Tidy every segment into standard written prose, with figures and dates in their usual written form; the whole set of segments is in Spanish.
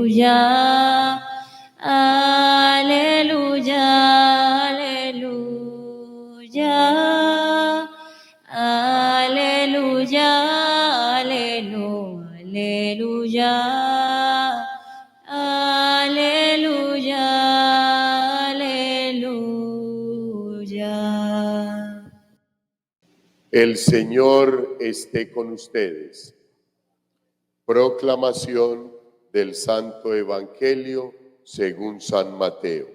aleluya, aleluya, aleluya, aleluya, aleluya, aleluya, aleluya. El Señor esté con ustedes. Proclamación del Santo Evangelio según San Mateo.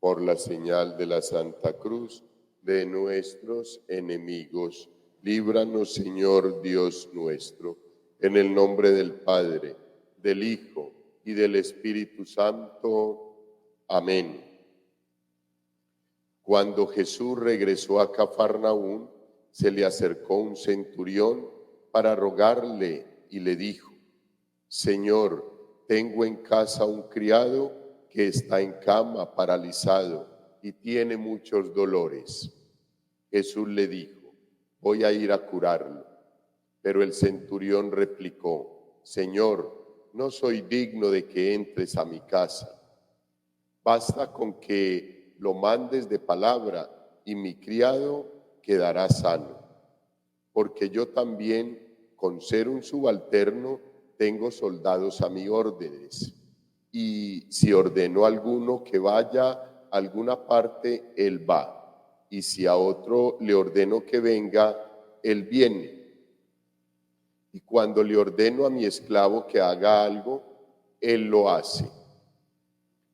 Por la señal de la Santa Cruz de nuestros enemigos, líbranos, Señor Dios nuestro, en el nombre del Padre, del Hijo y del Espíritu Santo. Amén. Cuando Jesús regresó a Cafarnaúm, se le acercó un centurión para rogarle y le dijo: Señor, tengo en casa un criado que está en cama, paralizado, y tiene muchos dolores. Jesús le dijo: voy a ir a curarlo. Pero el centurión replicó: Señor, no soy digno de que entres a mi casa. Basta con que lo mandes de palabra y mi criado quedará sano. Porque yo también, con ser un subalterno, tengo soldados a mis órdenes. Y si ordeno a alguno que vaya a alguna parte, él va. Y si a otro le ordeno que venga, él viene. Y cuando le ordeno a mi esclavo que haga algo, él lo hace.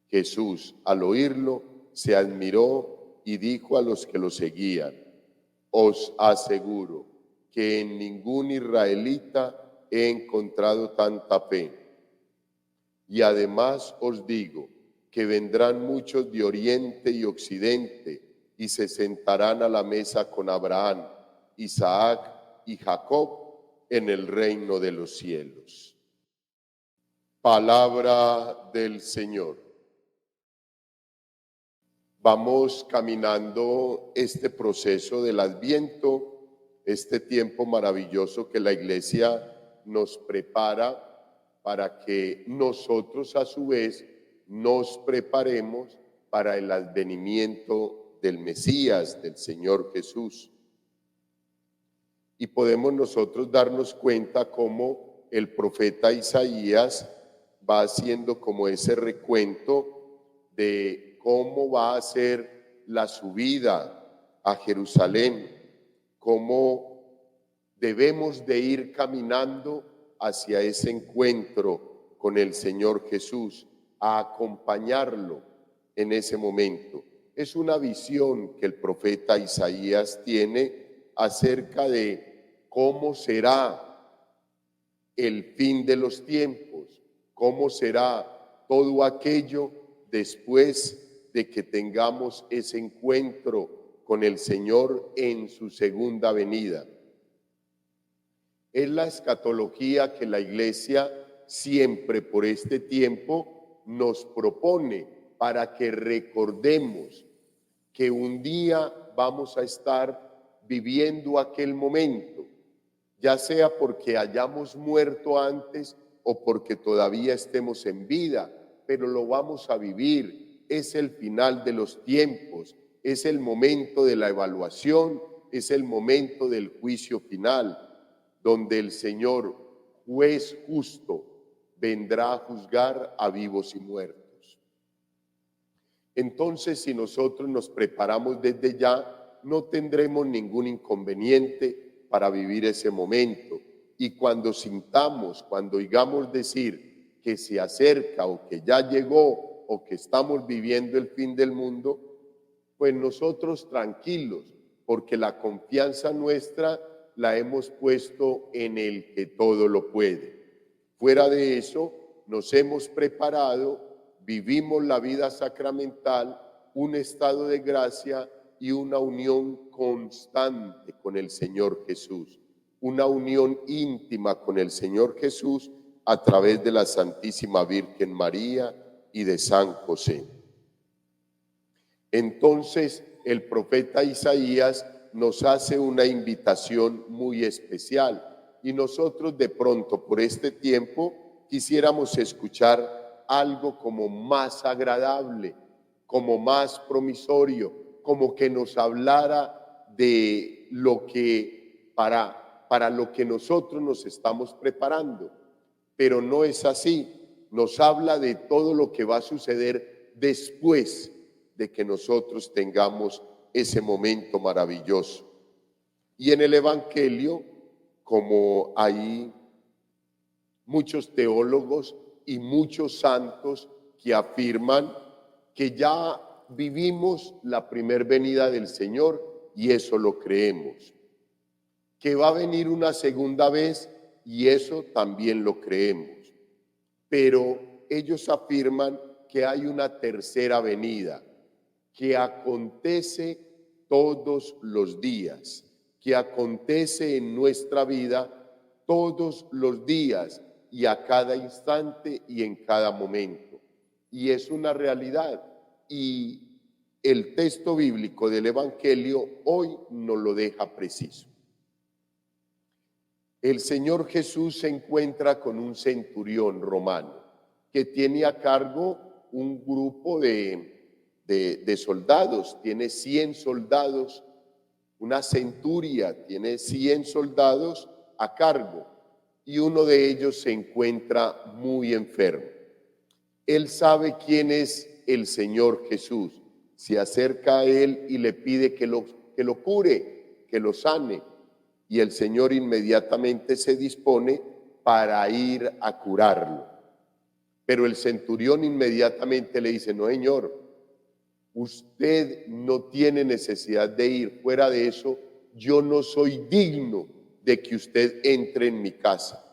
Jesús, al oírlo, se admiró y dijo a los que lo seguían: os aseguro que en ningún israelita he encontrado tanta fe. Y además os digo que vendrán muchos de oriente y occidente y se sentarán a la mesa con Abraham, Isaac y Jacob en el reino de los cielos. Palabra del Señor. Vamos caminando este proceso del Adviento, este tiempo maravilloso que la Iglesia nos prepara para que nosotros a su vez nos preparemos para el advenimiento del Mesías, del Señor Jesús. Y podemos nosotros darnos cuenta cómo el profeta Isaías va haciendo como ese recuento de cómo va a ser la subida a Jerusalén, cómo debemos de ir caminando hacia ese encuentro con el Señor Jesús, a acompañarlo en ese momento. Es una visión que el profeta Isaías tiene acerca de cómo será el fin de los tiempos, cómo será todo aquello después de que tengamos ese encuentro con el Señor en su segunda venida. Es la escatología que la Iglesia siempre por este tiempo nos propone para que recordemos que un día vamos a estar viviendo aquel momento, ya sea porque hayamos muerto antes o porque todavía estemos en vida, pero lo vamos a vivir. Es el final de los tiempos, es el momento de la evaluación, es el momento del juicio final, donde el Señor, juez justo, vendrá a juzgar a vivos y muertos. Entonces, si nosotros nos preparamos desde ya, no tendremos ningún inconveniente para vivir ese momento. Y cuando sintamos, cuando oigamos decir que se acerca o que ya llegó o que estamos viviendo el fin del mundo, pues nosotros tranquilos, porque la confianza nuestra la hemos puesto en el que todo lo puede. Fuera de eso, nos hemos preparado, vivimos la vida sacramental, un estado de gracia y una unión constante con el Señor Jesús, una unión íntima con el Señor Jesús a través de la Santísima Virgen María y de San José. Entonces, el profeta Isaías nos hace una invitación muy especial y nosotros de pronto por este tiempo quisiéramos escuchar algo como más agradable, como más promisorio, como que nos hablara de lo que para lo que nosotros nos estamos preparando. Pero no es así. Nos habla de todo lo que va a suceder después de que nosotros tengamos ese momento maravilloso. Y en el Evangelio, como hay muchos teólogos y muchos santos que afirman que ya vivimos la primer venida del Señor, y eso lo creemos. Que va a venir una segunda vez, y eso también lo creemos. Pero ellos afirman que hay una tercera venida, que acontece todos los días, que acontece en nuestra vida todos los días y a cada instante y en cada momento. Y es una realidad. Y el texto bíblico del Evangelio hoy nos lo deja preciso. El Señor Jesús se encuentra con un centurión romano que tiene a cargo un grupo de soldados, tiene 100 soldados, una centuria, tiene 100 soldados a cargo, y uno de ellos se encuentra muy enfermo. Él sabe quién es el Señor Jesús, se acerca a él y le pide que lo cure, que lo sane, y el Señor inmediatamente se dispone para ir a curarlo. Pero el centurión inmediatamente le dice: no, señor, usted no tiene necesidad de ir. Fuera de eso, yo no soy digno de que usted entre en mi casa.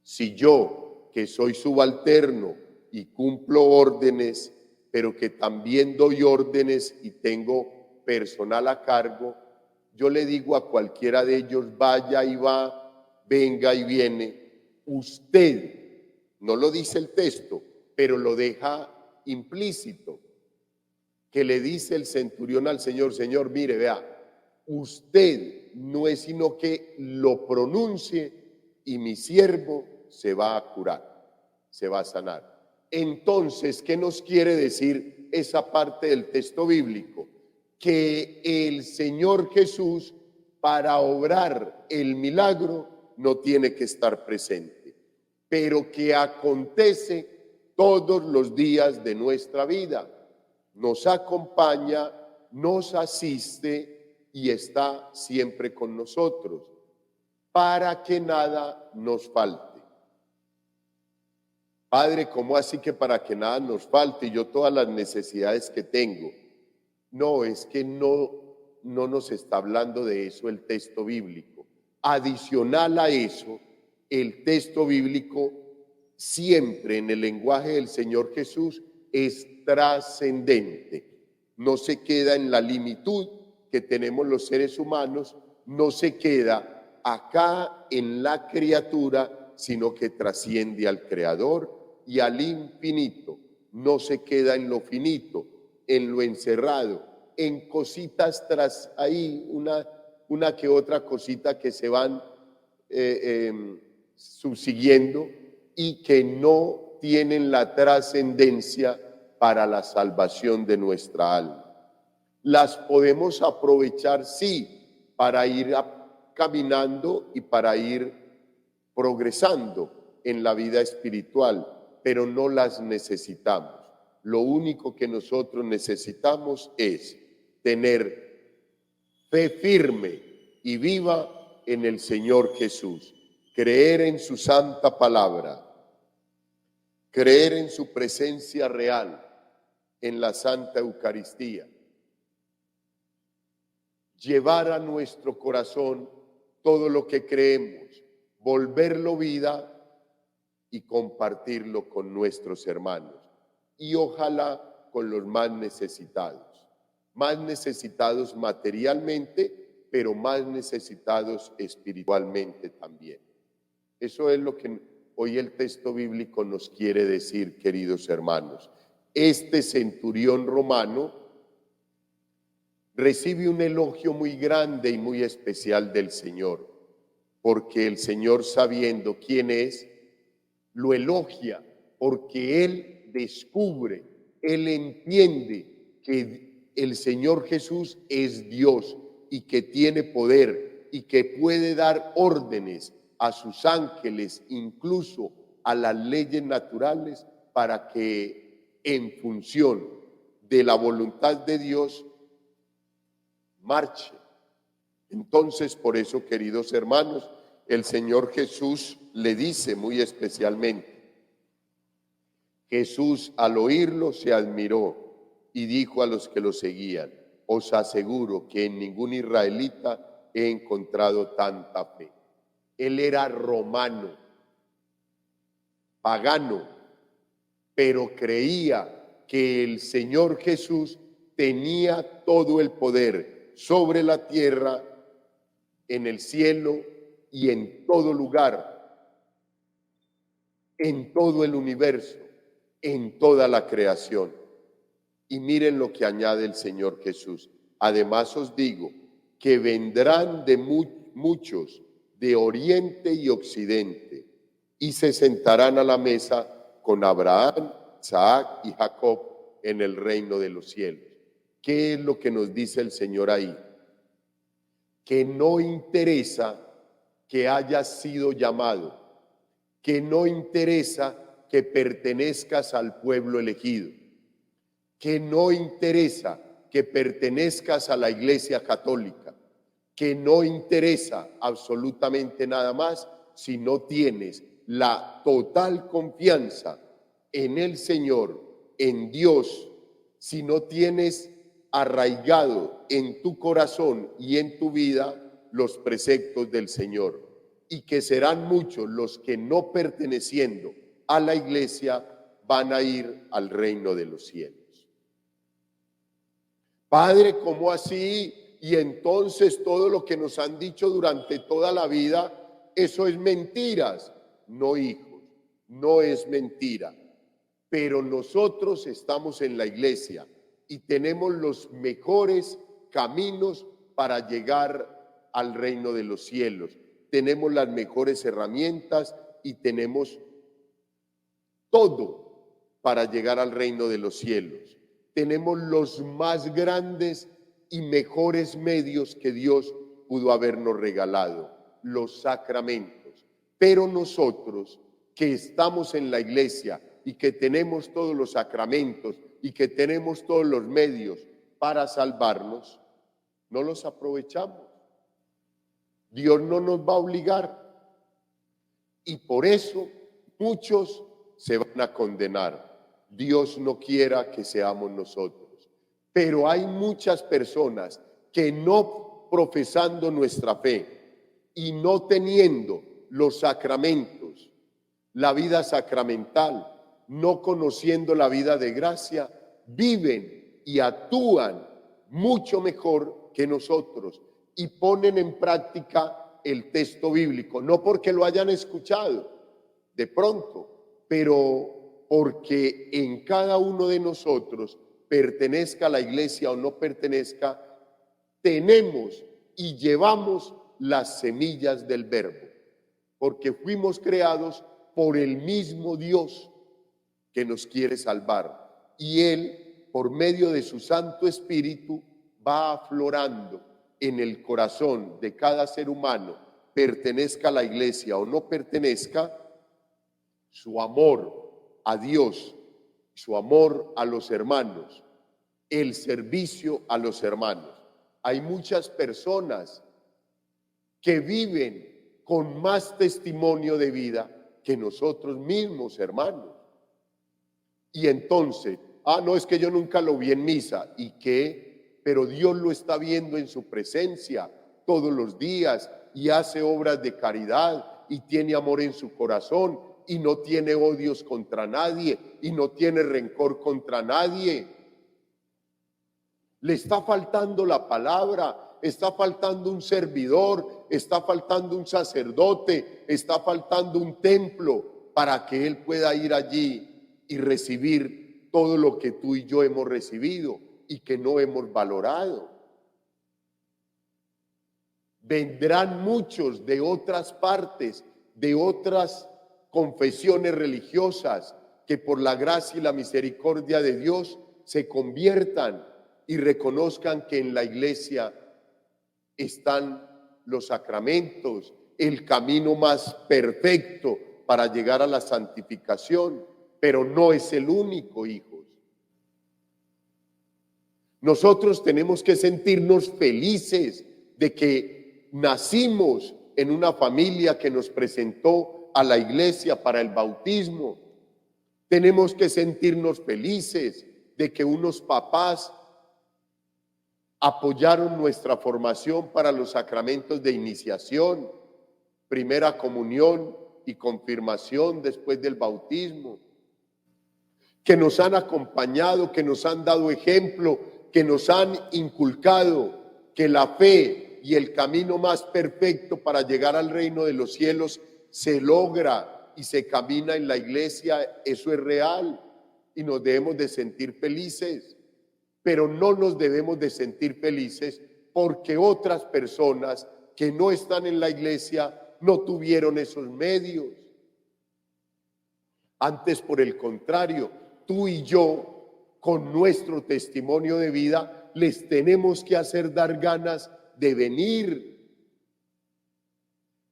Si yo, que soy subalterno y cumplo órdenes, pero que también doy órdenes y tengo personal a cargo, yo le digo a cualquiera de ellos: vaya y va, venga y viene. Usted, no lo dice el texto, pero lo deja implícito, que le dice el centurión al Señor: Señor, mire, vea, usted no es sino que lo pronuncie y mi siervo se va a curar, se va a sanar. Entonces, ¿qué nos quiere decir esa parte del texto bíblico? Que el Señor Jesús, para obrar el milagro, no tiene que estar presente, pero que acontece todos los días de nuestra vida. Nos acompaña, nos asiste y está siempre con nosotros, para que nada nos falte. Padre, ¿cómo así que para que nada nos falte? Yo todas las necesidades que tengo. No, es que no nos está hablando de eso el texto bíblico. Adicional a eso, el texto bíblico siempre en el lenguaje del Señor Jesús es trascendente. No se queda en la limitud que tenemos los seres humanos, no se queda acá en la criatura, sino que trasciende al Creador y al infinito. No se queda en lo finito, en lo encerrado, en cositas tras ahí, una que otra cosita que se van subsiguiendo y que no tienen la trascendencia para la salvación de nuestra alma. Las podemos aprovechar, sí, para ir caminando y para ir progresando en la vida espiritual, pero no las necesitamos. Lo único que nosotros necesitamos es tener fe firme y viva en el Señor Jesús, creer en su santa palabra, creer en su presencia real en la Santa Eucaristía, llevar a nuestro corazón todo lo que creemos, volverlo vida y compartirlo con nuestros hermanos, y ojalá con los más necesitados materialmente, pero más necesitados espiritualmente también. Eso es lo que hoy el texto bíblico nos quiere decir, queridos hermanos. Este centurión romano recibe un elogio muy grande y muy especial del Señor, porque el Señor, sabiendo quién es, lo elogia, porque él descubre, él entiende que el Señor Jesús es Dios y que tiene poder y que puede dar órdenes a sus ángeles, incluso a las leyes naturales, para que en función de la voluntad de Dios marche. Entonces, por eso, queridos hermanos, el Señor Jesús le dice muy especialmente, Jesús al oírlo se admiró y dijo a los que lo seguían, os aseguro que en ningún israelita he encontrado tanta fe. Él era romano, pagano, pero creía que el Señor Jesús tenía todo el poder sobre la tierra, en el cielo y en todo lugar, en todo el universo, en toda la creación. Y miren lo que añade el Señor Jesús. Además os digo que vendrán de muchos de oriente y occidente y se sentarán a la mesa con Abraham, Isaac y Jacob en el reino de los cielos. ¿Qué es lo que nos dice el Señor ahí? Que no interesa que hayas sido llamado, que no interesa que pertenezcas al pueblo elegido, que no interesa que pertenezcas a la Iglesia Católica, que no interesa absolutamente nada más si no tienes la total confianza en el Señor, en Dios, si no tienes arraigado en tu corazón y en tu vida los preceptos del Señor, y que serán muchos los que no perteneciendo a la iglesia van a ir al reino de los cielos. Padre, ¿cómo así? Y entonces todo lo que nos han dicho durante toda la vida, eso es mentiras. No, hijos, no es mentira. Pero nosotros estamos en la iglesia y tenemos los mejores caminos para llegar al reino de los cielos. Tenemos las mejores herramientas y tenemos todo para llegar al reino de los cielos. Tenemos los más grandes y mejores medios que Dios pudo habernos regalado, los sacramentos. Pero nosotros que estamos en la iglesia y que tenemos todos los sacramentos y que tenemos todos los medios para salvarnos, no los aprovechamos. Dios no nos va a obligar y por eso muchos se van a condenar. Dios no quiera que seamos nosotros, pero hay muchas personas que no profesando nuestra fe y no teniendo los sacramentos, la vida sacramental, no conociendo la vida de gracia, viven y actúan mucho mejor que nosotros y ponen en práctica el texto bíblico, no porque lo hayan escuchado de pronto, pero porque en cada uno de nosotros, pertenezca a la iglesia o no pertenezca, tenemos y llevamos las semillas del verbo, porque fuimos creados por el mismo Dios que nos quiere salvar, y Él, por medio de su Santo Espíritu, va aflorando en el corazón de cada ser humano, pertenezca a la iglesia o no pertenezca, su amor a Dios, su amor a los hermanos, el servicio a los hermanos. Hay muchas personas que viven con más testimonio de vida que nosotros mismos, hermanos. Y entonces, no, es que yo nunca lo vi en misa. ¿Y qué? Pero Dios lo está viendo en su presencia todos los días y hace obras de caridad y tiene amor en su corazón y no tiene odios contra nadie y no tiene rencor contra nadie. Le está faltando la palabra, está faltando un servidor, está faltando un sacerdote, está faltando un templo para que él pueda ir allí y recibir todo lo que tú y yo hemos recibido y que no hemos valorado. Vendrán muchos de otras partes, de otras confesiones religiosas que por la gracia y la misericordia de Dios se conviertan y reconozcan que en la iglesia están los sacramentos, el camino más perfecto para llegar a la santificación, pero no es el único, hijos. Nosotros tenemos que sentirnos felices de que nacimos en una familia que nos presentó a la iglesia para el bautismo. Tenemos que sentirnos felices de que unos papás apoyaron nuestra formación para los sacramentos de iniciación, primera comunión y confirmación después del bautismo, que nos han acompañado, que nos han dado ejemplo, que nos han inculcado que la fe y el camino más perfecto para llegar al reino de los cielos se logra y se camina en la iglesia. Eso es real y nos debemos de sentir felices, pero no nos debemos de sentir felices porque otras personas que no están en la iglesia no tuvieron esos medios. Antes, por el contrario, tú y yo, con nuestro testimonio de vida, les tenemos que hacer dar ganas de venir.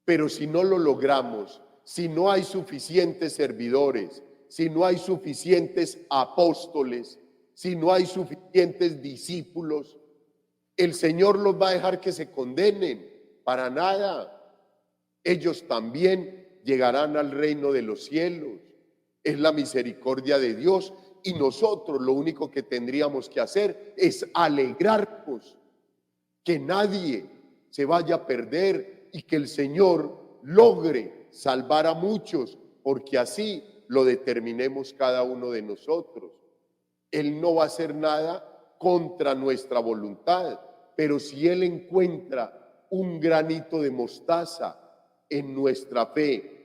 Pero si no lo logramos, si no hay suficientes servidores, si no hay suficientes apóstoles, si no hay suficientes discípulos, el Señor los va a dejar que se condenen. Para nada. Ellos también llegarán al reino de los cielos. Es la misericordia de Dios y nosotros lo único que tendríamos que hacer es alegrarnos, que nadie se vaya a perder y que el Señor logre salvar a muchos, porque así lo determinemos cada uno de nosotros. Él no va a hacer nada contra nuestra voluntad, pero si Él encuentra un granito de mostaza en nuestra fe,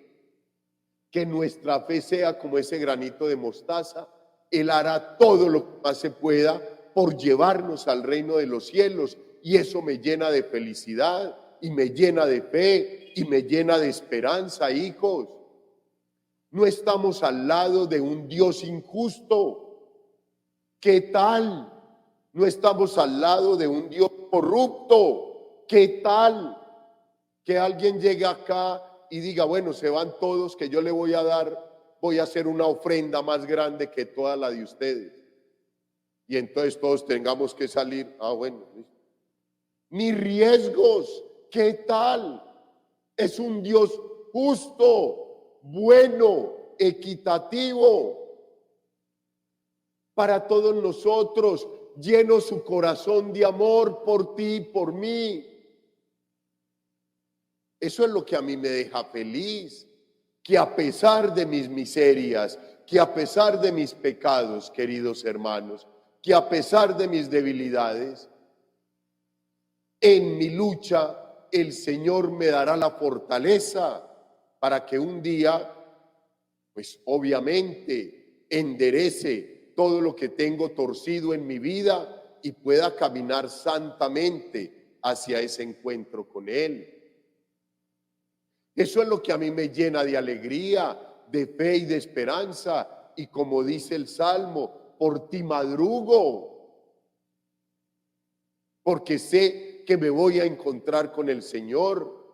que nuestra fe sea como ese granito de mostaza, Él hará todo lo que más se pueda por llevarnos al reino de los cielos, y eso me llena de felicidad y me llena de fe y me llena de esperanza, hijos. No estamos al lado de un Dios injusto. ¿Qué tal? No estamos al lado de un Dios corrupto. ¿Qué tal? Que alguien llegue acá y diga, bueno, se van todos, que yo le voy a dar, voy a hacer una ofrenda más grande que toda la de ustedes. Y entonces todos tengamos que salir. Bueno, ni riesgos. ¿Qué tal? Es un Dios justo, bueno, equitativo para todos nosotros, lleno su corazón de amor por ti y por mí. Eso es lo que a mí me deja feliz, que a pesar de mis miserias, que a pesar de mis pecados, queridos hermanos, que a pesar de mis debilidades, en mi lucha el Señor me dará la fortaleza para que un día, pues obviamente, enderece todo lo que tengo torcido en mi vida y pueda caminar santamente hacia ese encuentro con Él. Eso es lo que a mí me llena de alegría, de fe y de esperanza. Y como dice el Salmo, por ti madrugo, porque sé que me voy a encontrar con el Señor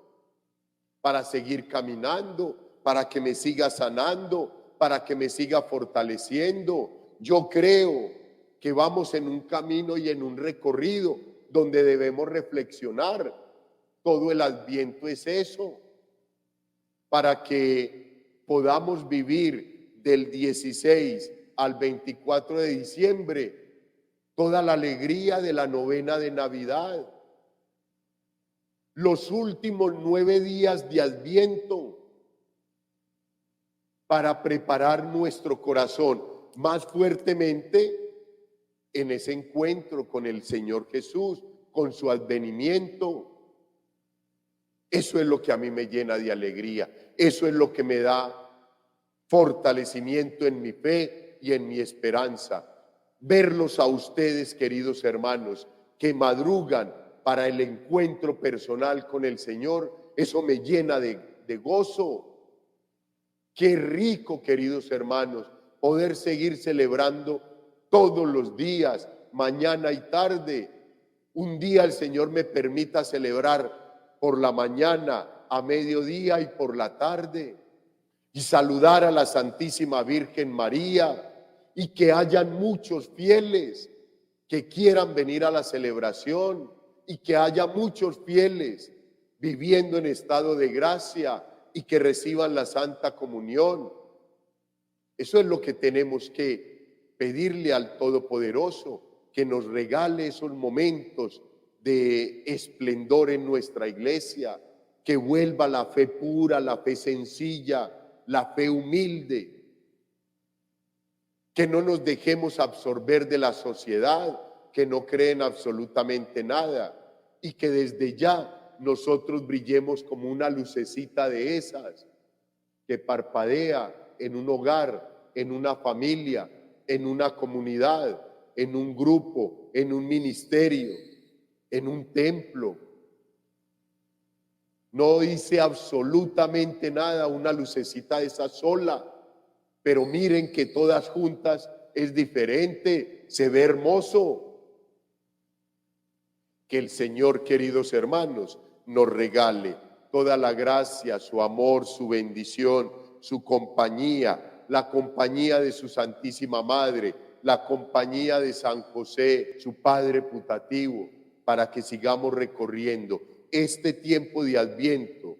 para seguir caminando, para que me siga sanando, para que me siga fortaleciendo. Yo creo que vamos en un camino y en un recorrido donde debemos reflexionar. Todo el Adviento es eso, para que podamos vivir del 16 al 24 de diciembre toda la alegría de la novena de Navidad, los últimos 9 días de Adviento, para preparar nuestro corazón más fuertemente en ese encuentro con el Señor Jesús, con su advenimiento. Eso es lo que a mí me llena de alegría. Eso es lo que me da fortalecimiento en mi fe y en mi esperanza. Verlos a ustedes, queridos hermanos, que madrugan para el encuentro personal con el Señor, eso me llena de gozo. Qué rico, queridos hermanos, poder seguir celebrando todos los días, mañana y tarde. Un día el Señor me permita celebrar por la mañana, a mediodía y por la tarde, y saludar a la Santísima Virgen María, y que hayan muchos fieles que quieran venir a la celebración, y que haya muchos fieles viviendo en estado de gracia y que reciban la Santa Comunión. Eso es lo que tenemos que pedirle al Todopoderoso, que nos regale esos momentos de esplendor en nuestra iglesia, que vuelva la fe pura, la fe sencilla, la fe humilde, que no nos dejemos absorber de la sociedad, que no creen absolutamente nada, y que desde ya nosotros brillemos como una lucecita de esas que parpadea en un hogar, en una familia, en una comunidad, en un grupo, en un ministerio, en un templo. No dice absolutamente nada una lucecita esa sola, pero miren que todas juntas es diferente, se ve hermoso. Que el Señor, queridos hermanos, nos regale toda la gracia, su amor, su bendición, su compañía, la compañía de su Santísima Madre, la compañía de San José, su Padre putativo, para que sigamos recorriendo este tiempo de Adviento,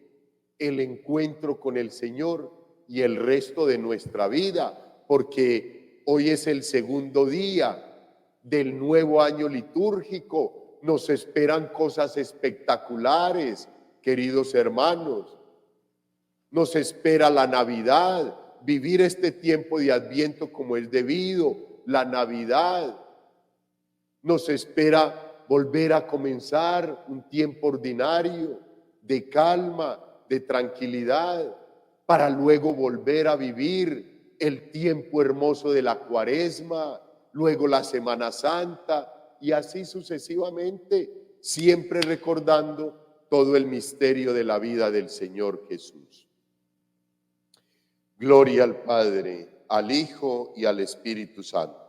el encuentro con el Señor y el resto de nuestra vida, porque hoy es el segundo día del nuevo año litúrgico. Nos esperan cosas espectaculares, queridos hermanos. Nos espera la Navidad, vivir este tiempo de Adviento como es debido, la Navidad. Nos espera volver a comenzar un tiempo ordinario, de calma, de tranquilidad, para luego volver a vivir el tiempo hermoso de la Cuaresma, luego la Semana Santa, y así sucesivamente, siempre recordando todo el misterio de la vida del Señor Jesús. Gloria al Padre, al Hijo y al Espíritu Santo.